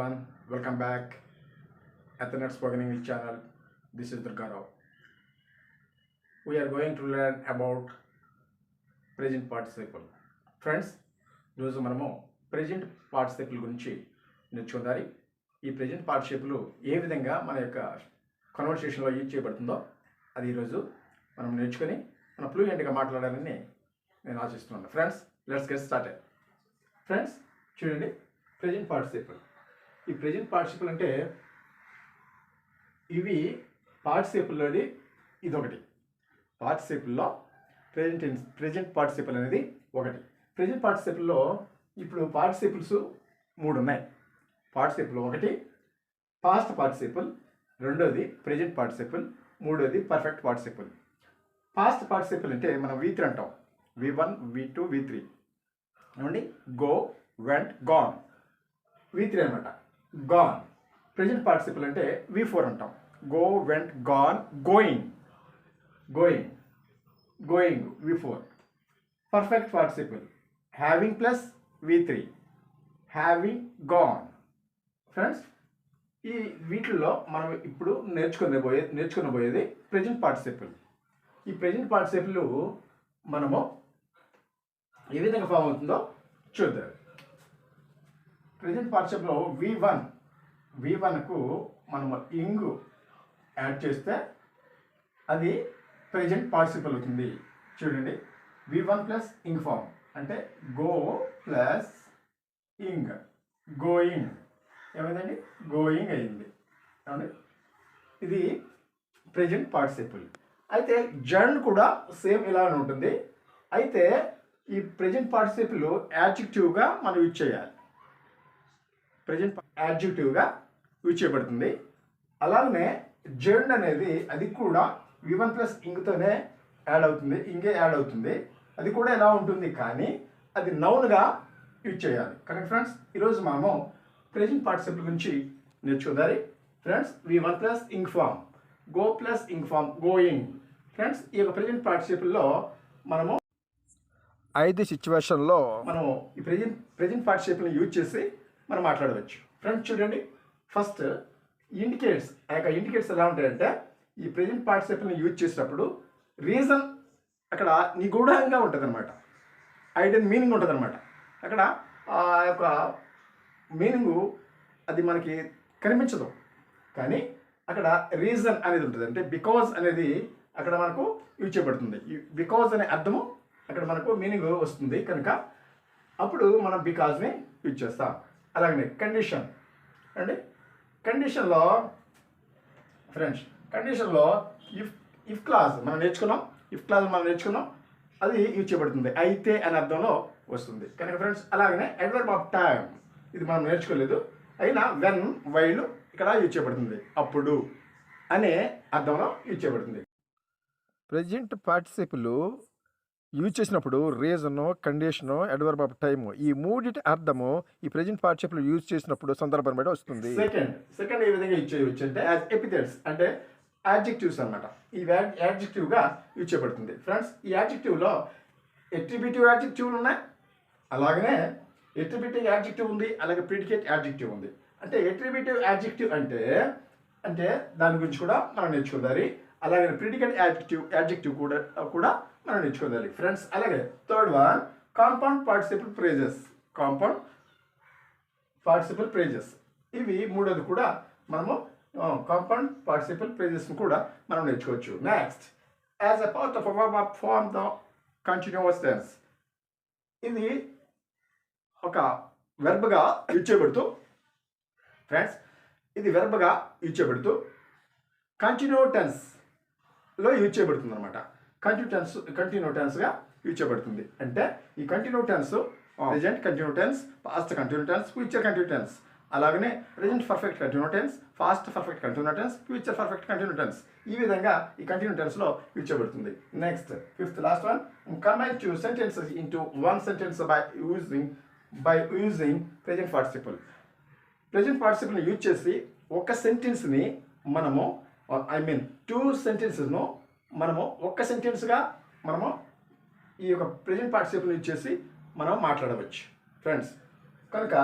everyone, welcome back at the Net Spoken English channel. This is Durgarao. We are going to learn about present participle. Friends, ఈరోజు మనము present participle గురించి నేర్చుకుందాం. ఈ present participle ఏ విధంగా మన యొక్క కన్వర్సేషన్లో use చేయబడుతుందో అది ఈరోజు మనం నేర్చుకొని మన ఫ్లూయెంట్గా మాట్లాడాలని నేను ఆశిస్తున్నాను. Friends, let's get started. Friends, చూడండి, ప్రెజెంట్ పార్టిసిపుల్. ఈ ప్రెజెంట్ పార్టిసిపుల్ అంటే ఇవి పార్టిసిపుల్లోది ఇదొకటి. పార్టిసిపుల్లో ప్రెజెంట్ పార్టిసిపుల్ అనేది ఒకటి. ప్రెజెంట్ పార్టిసిపుల్లో ఇప్పుడు పార్టిసిపుల్స్ 3 ఉన్నాయి. పార్టిసిపుల్ ఒకటి పాస్ట్ పార్టిసిపుల్, రెండోది ప్రెజెంట్ పార్టిసిపుల్, మూడోది పర్ఫెక్ట్ పార్టిసిపుల్. పాస్ట్ పార్టిసిపుల్ అంటే మనం V3 అంటాం. V1, V2, V3 ఏమండి. Go, vent, gone. V3 అనమాట, గాన్. ప్రెజెంట్ పార్టిసిపుల్ అంటే V4 అంటాం. Go, vent, gone, going. Going V4. Perfect participle having plus V3, having, gone. Friends, ఈ వీటిల్లో మనం ఇప్పుడు నేర్చుకునబోయేది ప్రెజెంట్ పార్టిసిపుల్. ఈ ప్రెజెంట్ పార్టిసిపుల్ మనము ఏ విధంగా ఫామ్ అవుతుందో చూద్దాం. ప్రెజెంట్ పార్టిసిపుల్లో V1కు మనము ఇంగ్ యాడ్ చేస్తే అది ప్రెజెంట్ పార్టిసిపుల్ అవుతుంది. చూడండి, V1 ప్లస్ ఇంగ్ ఫామ్ అంటే గో ప్లస్ ఇంగ్, గోయింగ్. ఏమైందండి? గోయింగ్ అయింది. అవునండి, ఇది ప్రెజెంట్ పార్టిసిపుల్. అయితే జర్న్ కూడా సేమ్ ఇలానే ఉంటుంది. అయితే ఈ ప్రెజెంట్ పార్టిసిపుల్ యాడ్జెక్టివ్గా మనం యూజ్ చేయాలి. ప్రెజెంట్ యాడ్జెక్టివ్గా యూజ్ చేయబడుతుంది. అలాగనే జర్న్ అనేది అది కూడా V1 ప్లస్ ఇంగ్తోనే యాడ్ అవుతుంది, ఇంగే యాడ్ అవుతుంది. అది కూడా ఎలా ఉంటుంది, కానీ అది నౌన్గా యూజ్ చేయాలి. కరెక్ట్ ఫ్రెండ్స్, ఈరోజు మనము ప్రెజెంట్ పార్టిసిపుల్ గురించి నేర్చుకుందాం. Friends, V1 plus ing form, go plus ing form, going. Friends, ఈ యొక్క ప్రెజెంట్ పార్టిసిపుల్లో మనము 5 సిచ్యువేషన్లో మనము ఈ ప్రెజెంట్ పార్టిసిపుల్ని యూజ్ చేసి మనం మాట్లాడవచ్చు. ఫ్రెండ్స్, చూడండి, ఫస్ట్ ఇండికేట్స్. ఆ యొక్క ఇండికేట్స్ ఎలా ఉంటాయంటే ఈ ప్రెజెంట్ పార్టిసిపుల్ని యూజ్ చేసేటప్పుడు రీజన్ అక్కడ నిగూఢంగా ఉంటుంది అనమాట. ఐడెన్ మీనింగ్ ఉంటుంది అనమాట. అక్కడ ఆ యొక్క మీనింగు అది మనకి కనిపించదు, కానీ అక్కడ రీజన్ అనేది ఉంటుంది. అంటే బికాజ్ అనేది అక్కడ మనకు యూజ్ చేయబడుతుంది. బికాజ్ అనే అర్థము అక్కడ మనకు మీనింగ్ వస్తుంది కనుక అప్పుడు మనం బికాజ్ని యూజ్ చేస్తాం. అలాగనే కండిషన్ అండి. కండిషన్లో ఫ్రెండ్స్, కండిషన్లో ఇఫ్ క్లాజ్ మనం నేర్చుకున్నాం. అది యూజ్ చేయబడుతుంది, అయితే అనే అర్థంలో వస్తుంది కనుక ఫ్రెండ్స్. అలాగనే అడ్వర్బ్ ఆఫ్ టైం, ఇది మనం నేర్చుకోలేదు, అయినా వెన్, వైల్ ఇక్కడ యూజ్ చేయబడుతుంది. అప్పుడు అనే అర్థంలో యూజ్ చేయబడుతుంది. ప్రెజెంట్ పార్టిసిపుల్ యూజ్ చేసినప్పుడు reason, condition, adverb of time, ఈ మూడింటి అర్థము ఈ ప్రెజెంట్ పార్టిసిపుల్ యూజ్ చేసినప్పుడు సందర్భం బట్టి వస్తుంది. సెకండ్ ఏ విధంగా యూజ్ చేయవచ్చు అంటే యాజ్ ఎపిథెట్స్, అంటే యాడ్జెక్టివ్స్ అనమాట. ఈ యాడ్జెక్టివ్గా యూజ్ చేయబడుతుంది. ఫ్రెండ్స్, ఈ యాడ్జెక్టివ్లో ఎట్రిబ్యూటివ్ యాడ్జెక్టివ్లు ఉన్నాయి, అలాగనే ఎట్రిబ్యూటివ్ యాడ్జెక్టివ్ ఉంది, అలాగే ప్రిడికేట్ యాడ్జెక్టివ్ ఉంది. అంటే ఎట్రిబ్యూటివ్ యాడ్జెక్టివ్ అంటే దాని గురించి కూడా మనం నేర్చుకుందాలి. అలాగే ప్రిడికేట్ యాడ్జెక్టివ్ కూడా మనం నేర్చుకోవాలి. ఫ్రెండ్స్, అలాగే third one compound participle praises. ఇవి మూడోది కూడా మనము కాంపౌండ్ పార్టిసిపుల్ ప్రేజెస్ని కూడా మనం నేర్చుకోవచ్చు. Next, as a part of a verb form the continuous tense. ఇది ఒక వెర్బ్గా యూజ్ చేయబడుతూ ఫ్రెండ్స్, కంటిన్యూ టెన్స్లో యూజ్ చేయబడుతుంది అనమాట. కంటిన్యూ టెన్స్గా యూజ్ చేయబడుతుంది. అంటే ఈ continue tense present continue tense, past continue tense, future continue tense, అలాగనే present perfect continue tense, past perfect continue tense, future perfect continue tense. ఈ విధంగా ఈ కంటిన్యూ టెన్స్లో యూజ్ చేయబడుతుంది. Next, fifth last one, combine 2 sentences into 1 sentence by using present participle. Present పార్టిసిపుల్ని use చేసి ఒక సెంటెన్స్ని మనము 2 sentences మనము ఒక్క సెంటెన్స్గా మనము ఈ యొక్క ప్రెజెంట్ పార్టిసిపుల్ని యూజ్ చేసి మనం మాట్లాడవచ్చు ఫ్రెండ్స్. కనుక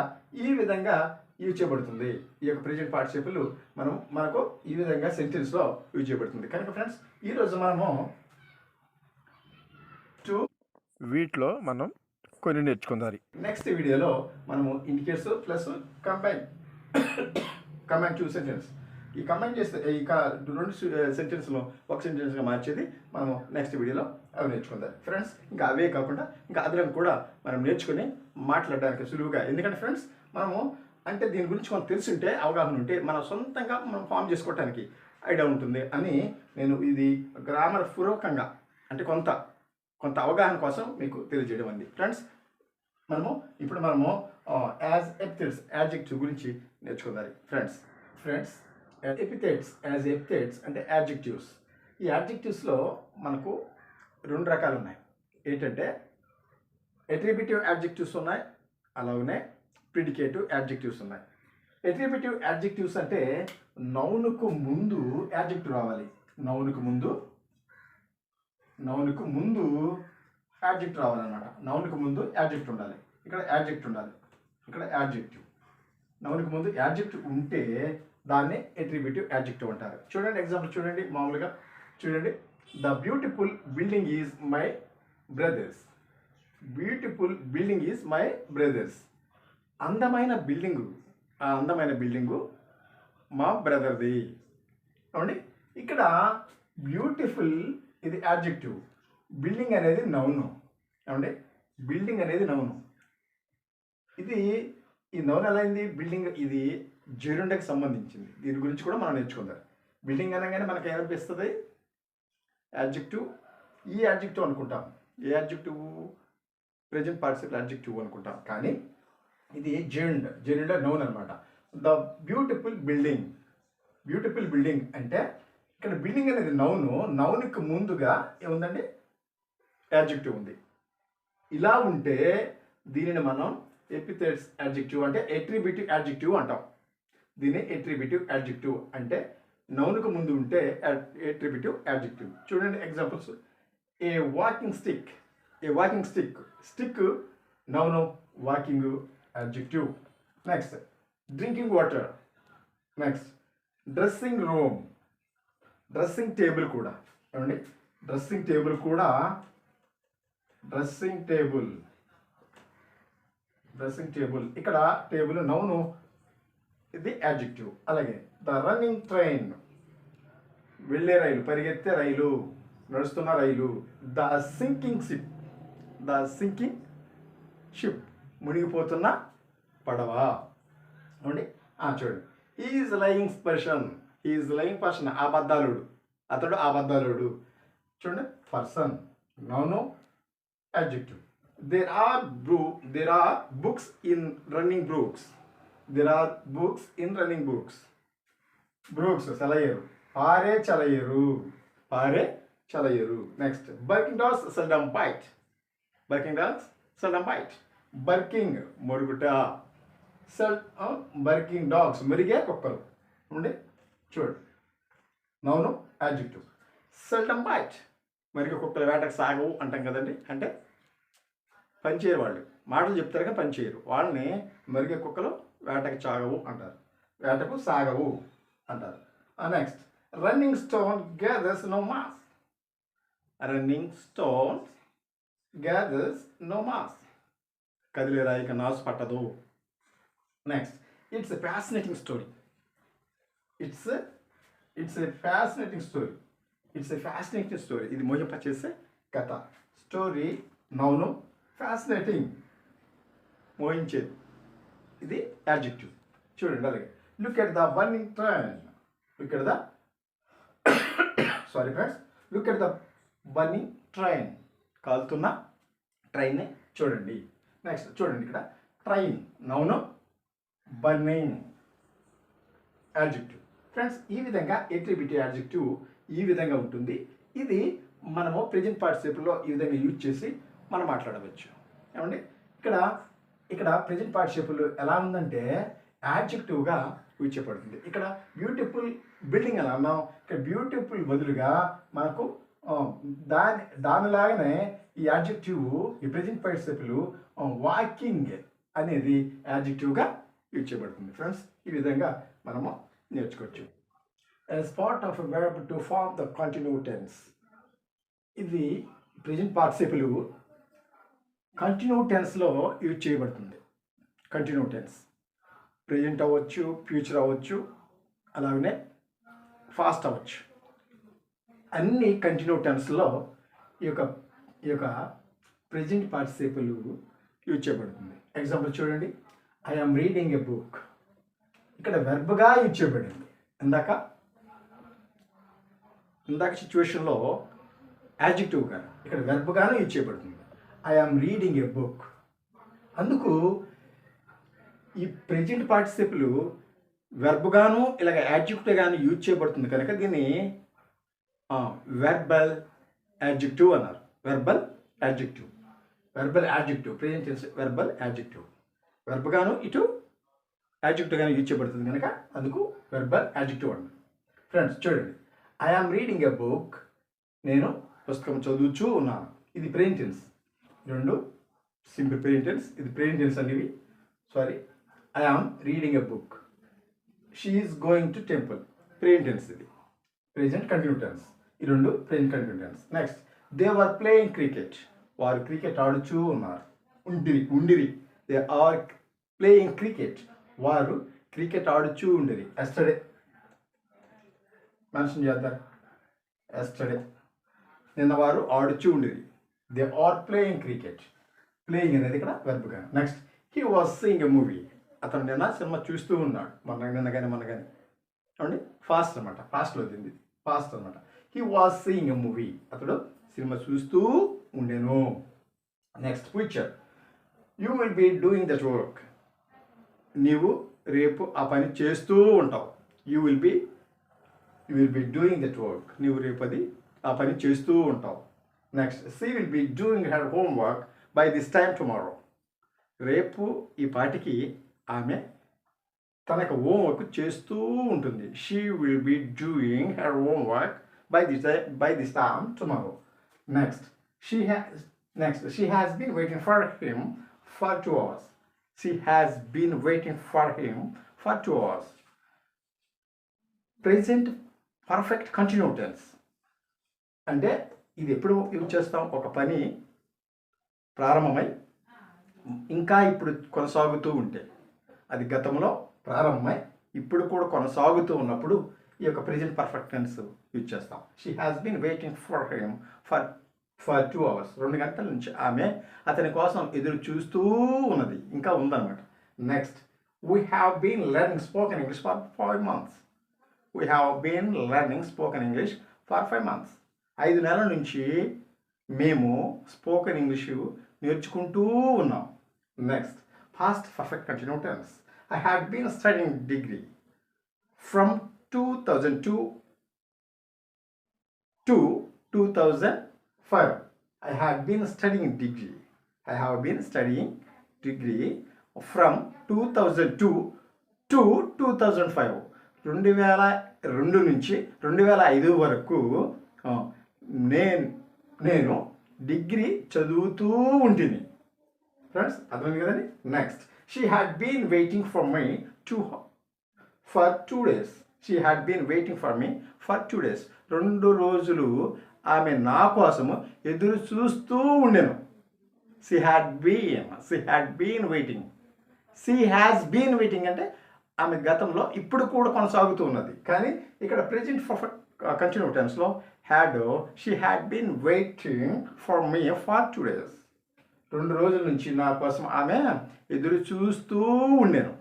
ఈ విధంగా యూజ్ చేయబడుతుంది. ఈ యొక్క ప్రెజెంట్ పార్టిసిపుల్ మనకు ఈ విధంగా సెంటెన్స్లో యూజ్ చేయబడుతుంది. కనుక ఫ్రెండ్స్ ఈరోజు మనము వీటిలో మనం కొన్ని నేర్చుకుందాం. నెక్స్ట్ వీడియోలో మనము ఇండికేట్స్ ప్లస్ కంబైన్ సెంటెన్స్ ఈ కంబైన్ చేస్తే ఇక 2 సెంటెన్స్లో ఒక సెంటెన్స్గా మార్చేది మనము నెక్స్ట్ వీడియోలో అవి నేర్చుకుందాం ఫ్రెండ్స్. ఇంకా అవే కాకుండా ఇంకా అదనం కూడా మనం నేర్చుకుని మాట్లాడడానికి సులువుగా, ఎందుకంటే ఫ్రెండ్స్ మనము అంటే దీని గురించి మనం తెలుసుంటే అవగాహన ఉంటే మనం సొంతంగా మనం ఫామ్ చేసుకోవడానికి ఐడియా ఉంటుంది అని నేను ఇది గ్రామర్ పూర్వకంగా అంటే కొంత అవగాహన కోసం మీకు తెలియజేయడం అండి ఫ్రెండ్స్. ఇప్పుడు మనము యాజ్ ఎపిథెట్స్ యాడ్జెక్టివ్ గురించి నేర్చుకుందాం ఫ్రెండ్స్. ఎపిథెట్స్ అంటే యాడ్జెక్టివ్స్. ఈ యాడ్జెక్టివ్స్లో మనకు 2 రకాలు ఉన్నాయి. ఏంటంటే అట్రిబ్యూటివ్ యాడ్జెక్టివ్స్ ఉన్నాయి, అలాగనే ప్రిడికేటివ్ యాడ్జెక్టివ్స్ ఉన్నాయి. అట్రిబ్యూటివ్ యాడ్జెక్టివ్స్ అంటే నౌన్కు ముందు యాడ్జెక్టివ్ రావాలి. నౌన్కు ముందు యాడ్జెక్టివ్ రావాలన్నమాట. నౌన్కు ముందు యాడ్జెక్టివ్ ఉండాలి. ఇక్కడ యాడ్జెక్టివ్ నౌన్కు ముందు యాడ్జెక్టివ్ ఉంటే దాన్ని అట్రిబ్యూటివ్ యాడ్జెక్టివ్ అంటారు. చూడండి ఎగ్జాంపుల్ చూడండి. మామూలుగా చూడండి, the beautiful building is my brothers. Beautiful building is my brothers. అందమైన బిల్డింగు మా బ్రదర్ది. చూడండి ఇక్కడ బ్యూటిఫుల్ ఇది యాడ్జెక్టివ్, బిల్డింగ్ అనేది నౌను. ఏమండి బిల్డింగ్ అనేది నౌను. ఈ నౌన్ ఎలా అయింది? బిల్డింగ్ ఇది జెరుండకి సంబంధించింది. దీని గురించి కూడా మనం నేర్చుకుందాం. బిల్డింగ్ అనగానే మనకు ఏమనిపిస్తుంది? యాడ్జెక్టివ్. ఈ యాడ్జెక్టివ్ అనుకుంటాం. ఏ యాడ్జెక్టివ్? ప్రెజెంట్ పార్టిసిపల్ యాడ్జెక్టివ్ అనుకుంటాం. కానీ ఇది జెరుండ నౌన్ అనమాట. ద బ్యూటిఫుల్ బిల్డింగ్ అంటే ఇక్కడ బిల్డింగ్ అనేది నౌన్కి ముందుగా ఏముందండి? యాడ్జెక్టివ్ ఉంది. ఇలా ఉంటే దీనిని మనం ఎపిథెట్స్ యాడ్జెక్టివ్ అంటే అట్రిబ్యూటివ్ యాడ్జెక్టివ్ అంటాం. దీన్ని అట్రిబ్యూటివ్ యాడ్జెక్టివ్ అంటే నౌన్కు ముందు ఉంటే అట్రిబ్యూటివ్ యాడ్జెక్టివ్. చూడండి examples. A walking stick noun, walking adjective. Next drinking water. Next dressing room. Dressing table కూడా ఏమండి? డ్రెస్సింగ్ టేబుల్ ఇక్కడ టేబుల్ నౌను, ఇది యాడ్జెక్టివ్. అలాగే ద రన్నింగ్ ట్రైన్, వెళ్ళే రైలు, పరిగెత్తే రైలు, నడుస్తున్న రైలు. ద సింకింగ్ షిప్, మునిగిపోతున్న పడవ. చూడండి ఈజ్ లయింగ్ పర్సన్, అతడు అబద్ధాలుడు. చూడండి person noun, adjective. There are books in running brooks. Brooks సెలయేరు, పారే చలయేరు. Next barking dogs seldom bite. Barking మొరుగుట. barking dogs మురిగే కుక్కలు. చూడండి నౌను, యాడ్జెక్టివ్. seldom bite మురిగే కుక్కలు వేటకు సాగవు అంటాం కదండి. అంటే పనిచేయరు, వాళ్ళు మాటలు చెప్తారు కానీ పనిచేయరు. వాళ్ళని మరిగే కుక్కలు వేటకు సాగవు అంటారు. Next running stone gathers no moss. కదిలే రాయిక నాసు పట్టదు. Next it's a fascinating story. ఇది మోహింపచేసే కథ. స్టోరీ నౌను, ఫ్యాసినేటింగ్ మోహించేది, ఇది యాడ్జెక్టివ్. చూడండి అలాగే look at the burning train. Burning train, కాలుతున్న ట్రైన్ చూడండి. నెక్స్ట్ చూడండి ఇక్కడ train noun, burning adjective. Friends ఈ విధంగా అట్రిబ్యూటివ్ యాడ్జెక్టివ్ ఈ విధంగా ఉంటుంది. ఇది మనము ప్రెజెంట్ పార్టిసిపుల్లో ఈ విధంగా యూజ్ చేసి మనం మాట్లాడవచ్చు. ఏమండి ఇక్కడ ప్రెజెంట్ పార్టిసిపుల్ ఎలా ఉందంటే యాడ్జెక్టివ్గా యూజ్ చేయబడుతుంది. ఇక్కడ బ్యూటిఫుల్ బిల్డింగ్ అని అన్నాం. ఇక్కడ బ్యూటిఫుల్ బదులుగా మనకు దానిలాగానే ఈ యాడ్జెక్టివ్, ఈ ప్రెజెంట్ పార్టిసిపుల్ వాకింగ్ అనేది యాడ్జెక్టివ్గా యూజ్ చేయబడుతుంది. ఫ్రెండ్స్, ఈ విధంగా మనము నేర్చుకోవచ్చు. As part of a verb to form the continue tense. ఇది ప్రెజెంట్ పార్టిసిపుల్ కంటిన్యూ టెన్స్లో యూజ్ చేయబడుతుంది. కంటిన్యూ టెన్స్ ప్రెజెంట్ అవ్వచ్చు, ఫ్యూచర్ అవ్వచ్చు, అలాగనే ఫాస్ట్ అవ్వచ్చు. అన్ని కంటిన్యూ టెన్స్లో ఈ యొక్క ప్రెజెంట్ పార్టిసిపుల్ యూజ్ చేయబడుతుంది. ఎగ్జాంపుల్ చూడండి, I am reading a book. ఇక్కడ వెర్బ్గా యూజ్ చేయబడింది. ఇందాక సిచ్యువేషన్లో యాడ్జెక్టివ్ గాను, ఇక్కడ వెర్బ్గాను యూజ్ చేయబడుతుంది. I am reading a book. అందుకు ఈ ప్రెజెంట్ పార్టిసిపుల్ వెర్బ్గాను ఇలాగ యాడ్జెక్టివ్ గాను యూజ్ చేయబడుతుంది కనుక దీన్ని వెర్బల్ యాడ్జెక్టివ్ అన్నారు. Verbal adjective present tense verbal adjective. వెర్బ్గాను ఇటు యాడ్జెక్టివ్ గాను యూజ్ చేయబడుతుంది కనుక అందుకు వెర్బల్ యాడ్జెక్టివ్ అన్నారు. ఫ్రెండ్స్ చూడండి, I am reading a book. నేను పుస్తకం చదువుచూ ఉన్నాను. ఇది ప్రెజెంట్ టెన్స్. రెండు సింపుల్ ప్రెజెంట్ టెన్స్, ఇది ప్రెజెంట్ టెన్స్ అనేవి. Sorry, I am reading a book. She is going to temple. Present tense, ఇది ప్రెజెంట్ కంటిన్యూ టెన్స్. ఈ రెండు present continue tense. Next, they were playing cricket. వారు cricket ఆడుచూ ఉన్నారు. ఉండిరి. They are playing cricket. వారు cricket ఆడుచూ ఉండిరి. ఎస్టర్డే మెన్షన్ చేద్దారు. ఎస్టర్డే నిన్న వారు ఆడుచూ ఉండిరి. They are playing cricket. Playing అనేది ఇక్కడ వెర్బ్గా. Next, he was seeing a movie. అతను నిన్న సినిమా చూస్తూ ఉన్నాడు. మొన్న కానీ చూడండి, ఫాస్ట్ అనమాట. ఫాస్ట్లో వచ్చింది, ఫాస్ట్ అనమాట. He was seeing a movie. అతడు సినిమా చూస్తూ ఉండేను. Next, future, you will be doing that work. నీవు రేపు ఆ పని చేస్తూ ఉంటావు. You will be doing that work. నీవు రేపు ఆ పని చేస్తూ ఉంటావు. Next, she will be doing her homework by this time tomorrow. రేపు ఈ పాటికి ఆమె తనకు హోంవర్క్ చేస్తూ ఉంటుంది. She will be doing her homework by this time tomorrow. Next, she has been waiting for him for 2 hours. She has been waiting for him for 2 hours. Present perfect continuous tense. అంటే ఇది ఎప్పుడు use చేస్తాం? ఒక పని ప్రారంభమై ఇంకా ఇప్పుడు కొనసాగుతూ ఉంటే, అది గతంలో ప్రారంభమై ఇప్పుడు కూడా కొనసాగుతూ ఉన్నప్పుడు ఈ యొక్క ప్రెజెంట్ పర్ఫెక్ట్ టెన్స్ యూజ్ చేస్తాం. She has been waiting for him for 2 hours. 2 గంటల నుంచి ఆమె అతని కోసం ఎదురు చూస్తూ ఉన్నది, ఇంకా ఉందన్నమాట. Next, we have been learning spoken English for 5 months. We have been learning spoken English for 5 months. 5 నెలల నుంచి మేము స్పోకెన్ ఇంగ్లీష్ నేర్చుకుంటూ ఉన్నాం. Next, past perfect continue tense. I have been studying degree from 2002 to 2005. I have been studying degree. I have been studying degree from 2002 to 2005. 2002 నుంచి 2005 వరకు నేను degree చదువుతూ ఉంటుంది. ఫ్రెండ్స్, అర్థమైంది కదండి. Next, she had been waiting for me for 2 days. She had been waiting for me for 2 days. 2 రోజులు ఆమె నా కోసము ఎదురు చూస్తూ ఉండెను. She had been waiting. She has been waiting అంటే ఆమె గతంలో ఇప్పుడు కూడా కొనసాగుతూ ఉన్నది. కానీ ఇక్కడ ప్రెజెంట్ పర్ఫెక్ట్ కంటిన్యూ టెన్స్లో she had been waiting for me for 2 days. 2 రోజుల నుంచి నా కోసం ఆమె ఎదురు చూస్తూ ఉండెను.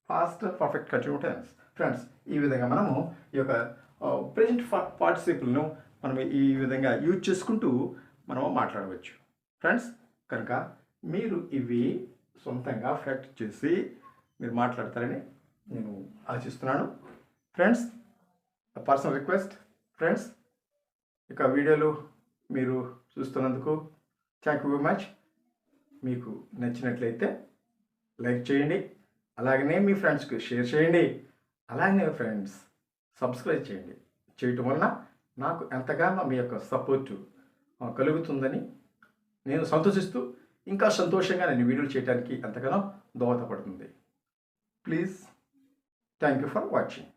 Past perfect continue tense. Friends, ఈ విధంగా మనము ఈ యొక్క ప్రెజెంట్ పార్టిసిపుల్ను మనం ఈ విధంగా యూజ్ చేసుకుంటూ మనము మాట్లాడవచ్చు. ఫ్రెండ్స్, కనుక మీరు ఇవి సొంతంగా ప్రాక్టీస్ చేసి మీరు మాట్లాడతారని నేను ఆశిస్తున్నాను. Friends, personal request. ఫ్రెండ్స్, ఇక వీడియోలు మీరు చూస్తున్నందుకు థ్యాంక్ యూ వెరీ మచ్. మీకు నచ్చినట్లయితే లైక్ చేయండి, అలాగనే మీ ఫ్రెండ్స్కి షేర్ చేయండి, అలాగనే ఫ్రెండ్స్ సబ్స్క్రైబ్ చేయండి. చేయటం వలన నాకు ఎంతగానో మీ యొక్క సపోర్టు కలుగుతుందని నేను సంతోషిస్తూ ఇంకా సంతోషంగా నేను వీడియోలు చేయడానికి ఎంతగానో దోహదపడుతుంది. Please thank you for watching.